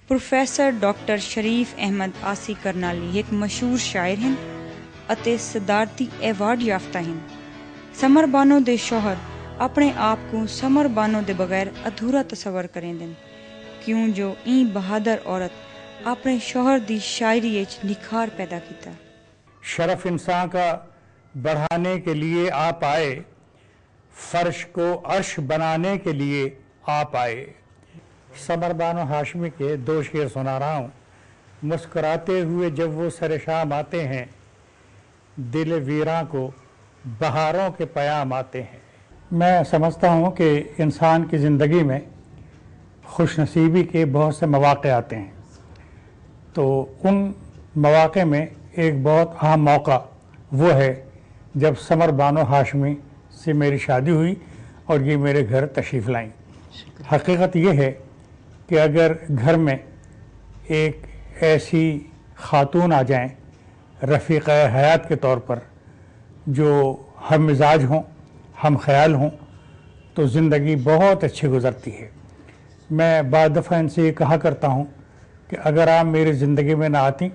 Professor doctor شریف احمد آسی کرنالی ایک مشہور شاعر ہیں اتے صدارتی ایوارڈ یافتہ ہیں۔ سمر بانو دے شوہر اپنے آپ کو سمر بانو دے بغیر ادھورا تصور کریں دن، کیوں جو این بہادر عورت اپنے شوہر دی شاعری اچ نکھار پیدا کیتا۔ شرف انسان کا بڑھانے کے لیے آپ آئے، فرش کو عرش بنانے کے لیے آپ آئے۔ سمر بانو ہاشمی کے 2 شعر سنا رہا ہوں۔ مسکراتے ہوئے جب وہ سر شام آتے ہیں، دل ویراں کو بہاروں کے پیام آتے ہیں۔ میں سمجھتا ہوں کہ انسان کی زندگی میں خوش نصیبی کے بہت سے مواقع آتے ہیں، تو ان مواقع میں ایک بہت اہم موقع وہ ہے جب سمر بانو ہاشمی سے میری شادی ہوئی اور یہ میرے گھر تشریف لائیں۔ حقیقت یہ ہے کہ اگر گھر میں ایک ایسی خاتون آ جائیں رفیقہ حیات کے طور پر جو ہم مزاج ہوں، ہم خیال ہوں، تو زندگی بہت اچھی گزرتی ہے۔ میں بعض دفعہ ان سے یہ کہا کرتا ہوں کہ اگر آپ میری زندگی میں نہ آتی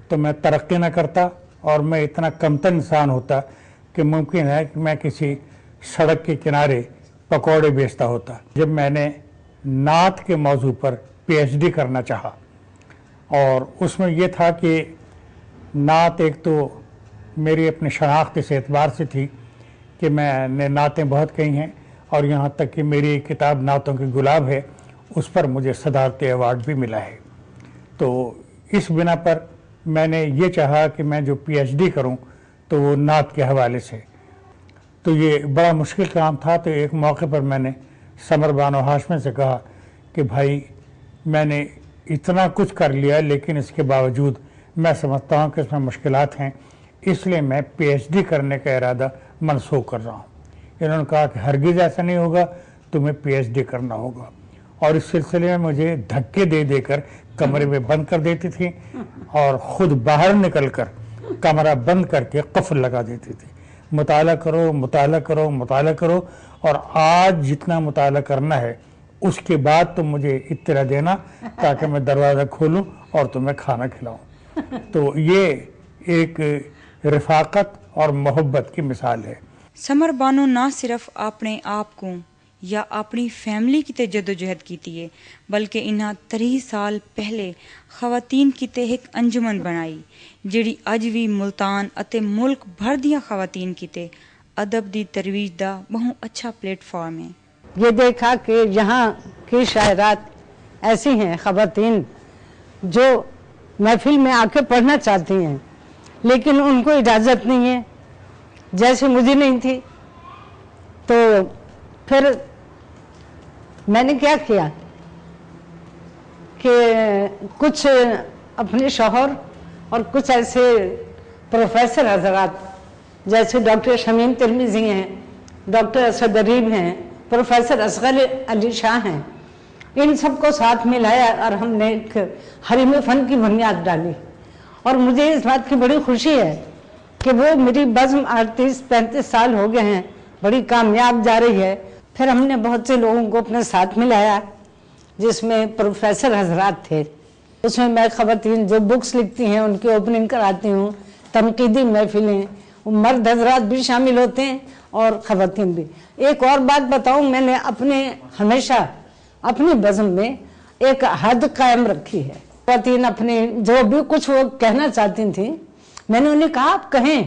تو میں ترقی نہ کرتا اور میں اتنا کمتر انسان ہوتا کہ ممکن ہے کہ میں کسی سڑک کے کنارے پکوڑے بیچتا ہوتا۔ جب میں نے نعت کے موضوع پر پی ایچ ڈی کرنا چاہا، اور اس میں یہ تھا کہ نعت ایک تو میری اپنی شناخت اس اعتبار سے تھی کہ میں نے نعتیں بہت کہی ہیں، اور یہاں تک کہ میری ایک کتاب نعتوں کی گلاب ہے، اس پر مجھے صدارتی ایوارڈ بھی ملا ہے۔ تو اس بنا پر میں نے یہ چاہا کہ میں جو پی ایچ ڈی کروں تو وہ نعت کے حوالے سے۔ تو یہ بڑا مشکل کام تھا، تو ایک موقع پر میں نے سمر بانو ہاشمی سے کہا کہ بھائی میں نے اتنا کچھ کر لیا، لیکن اس کے باوجود میں سمجھتا ہوں کہ اس میں مشکلات ہیں، اس لیے میں پی ایچ ڈی کرنے کا ارادہ منسوخ کر رہا ہوں۔ انہوں نے کہا کہ ہرگز ایسا نہیں ہوگا، تمہیں پی ایچ ڈی کرنا ہوگا، اور اس سلسلے میں مجھے دھکے دے دے کر کمرے میں بند کر دیتی تھی اور خود باہر نکل کر کمرہ بند کر کے قفل لگا دیتی تھی، مطالعہ کرو مطالعہ کرو مطالعہ کرو، اور آج جتنا مطالعہ کرنا ہے اس کے بعد تم مجھے اطلاع دینا تاکہ میں دروازہ کھولوں اور تمہیں کھانا کھلاؤں۔ تو یہ ایک رفاقت اور محبت کی مثال ہے۔ سمر بانو نہ صرف اپنے آپ کو یا اپنی فیملی کی جدوجہد کیتی ہے، بلکہ انہاں 30 سال پہلے خواتین کیتے ایک انجمن بنائی جیڑی اج بھی ملتان اتے ملک بھر دیاں خواتین کیتے ادب دی ترویج دا بہت اچھا پلیٹ فارم ہے۔ یہ دیکھا کہ یہاں کی شاعرات ایسی ہیں خواتین جو محفل میں آ کے پڑھنا چاہتی ہیں، لیکن ان کو اجازت نہیں ہے، جیسے مجھے نہیں تھی۔ تو پھر میں نے کیا کیا کہ کچھ اپنے شوہر اور کچھ ایسے پروفیسر حضرات جیسے ڈاکٹر شمیم ترمیزی ہیں، ڈاکٹر اسد اریب ہیں، پروفیسر اصغر علی شاہ ہیں، ان سب کو ساتھ ملایا اور ہم نے ایک حریم فن کی بنیاد ڈالی۔ اور مجھے اس بات کی بڑی خوشی ہے کہ وہ میری بزم 38-35 سال ہو گئے ہیں، بڑی کامیاب جا رہی ہے۔ پھر ہم نے بہت سے لوگوں کو اپنے ساتھ ملایا، جس میں پروفیسر حضرات تھے، اس میں میں خواتین جو بکس لکھتی ہیں ان کی اوپننگ کراتی ہوں، تنقیدی محفلیں، مرد حضرات بھی شامل ہوتے ہیں اور خواتین بھی۔ ایک اور بات بتاؤں، میں نے ہمیشہ اپنی بزم میں ایک حد قائم رکھی ہے۔ خواتین اپنی جو بھی کچھ وہ کہنا چاہتی تھیں، میں نے انہیں کہا آپ کہیں،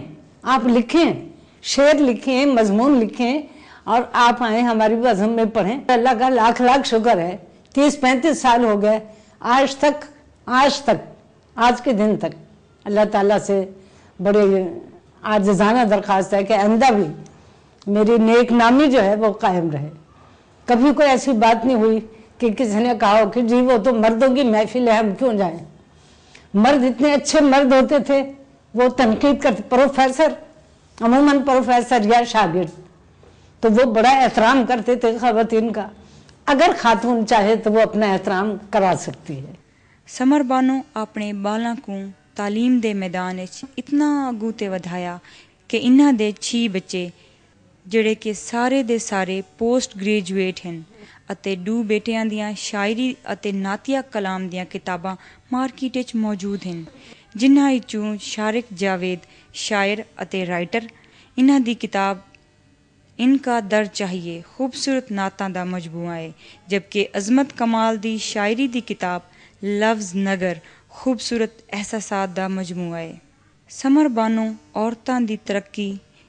آپ لکھیں، شعر لکھیں، مضمون لکھیں، اور آپ آئیں ہماری بزم میں پڑھیں۔ اللہ کا لاکھ لاکھ شکر ہے، 30-35 سال ہو گئے، آج تک آج کے دن تک اللہ تعالیٰ سے بڑے عاجزانہ درخواست ہے کہ آئندہ بھی میری نیک نامی جو ہے وہ قائم رہے۔ کبھی کوئی ایسی بات نہیں ہوئی کہ کسی نے کہا ہو کہ جی وہ تو مردوں کی محفل ہے ہم کیوں جائیں۔ مرد اتنے اچھے مرد ہوتے تھے، وہ تنقید کرتے، پروفیسر عموماً پروفیسر یا شاگرد، تو وہ بڑا احترام کرتے تھے خواتین کا۔ اگر خاتون چاہے تو وہ اپنا احترام کرا سکتی ہے۔ سمر بانو اپنے بالاں کو تعلیم دے میدان اتنا اگوں تے ودھایا کہ انہاں دے 6 بچے جڑے کہ سارے دے سارے پوسٹ گریجویٹ ہیں، ਅਤੇ ਡੂ ਬੇਟਿਆਂ ਦੀਆਂ ਸ਼ਾਇਰੀ ਅਤੇ ਨਾਤੀਆ ਕਲਾਮ ਦੀਆਂ ਕਿਤਾਬਾਂ ਮਾਰਕੀਟ ਵਿੱਚ ਮੌਜੂਦ ਹਨ, ਜਿਨ੍ਹਾਂ ਵਿੱਚੋਂ ਸ਼ਾਰਿਕ ਜਾਵੇਦ ਸ਼ਾਇਰ ਅਤੇ ਰਾਈਟਰ, ਇਹਨਾਂ ਦੀ ਕਿਤਾਬ ਇਨਕਾ ਦਰ ਚਾਹੀਏ ਖੂਬਸੂਰਤ ਨਾਤਾਂ ਦਾ ਮਜਮੂਆ ਹੈ, ਜਦਕਿ ਅਜ਼ਮਤ ਕਮਾਲ ਦੀ ਸ਼ਾਇਰੀ ਦੀ ਕਿਤਾਬ ਲਫ਼ਜ਼ ਨਗਰ ਖੂਬਸੂਰਤ ਅਹਿਸਾਸਾਤ ਦਾ ਮਜਮੂਆ ਹੈ। ਸਮਰ ਬਾਨੋ ਔਰਤਾਂ ਦੀ ਤਰੱਕੀ